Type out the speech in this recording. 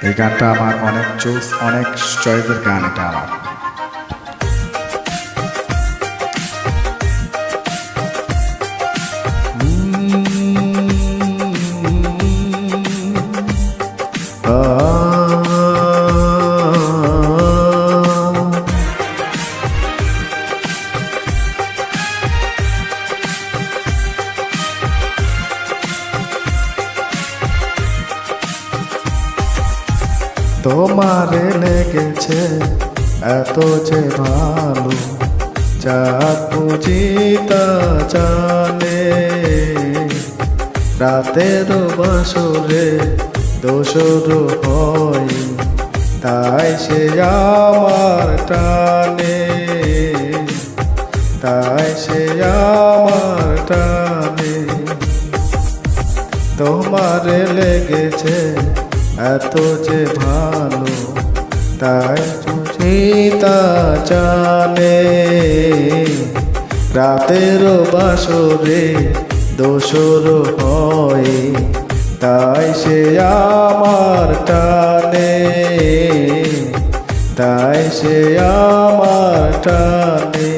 এই গানটা আমার অনেক চুজ, অনেক চয়েসের গান এটা আমার। তোমারে লেগেছে এত যে ভালো, চাঁদ বুঝিতা জানে। রাতের বাসরে দোসর হয়, তাই সে আমার টানে, তাই সে আমার টানে। তোমারে লেগেছে এত যে ভালো, তাই সুচিতা জানে। রাতের বাসরে দোসর হয়, তাই সে আমার টানে, তাই সে আমার টানে।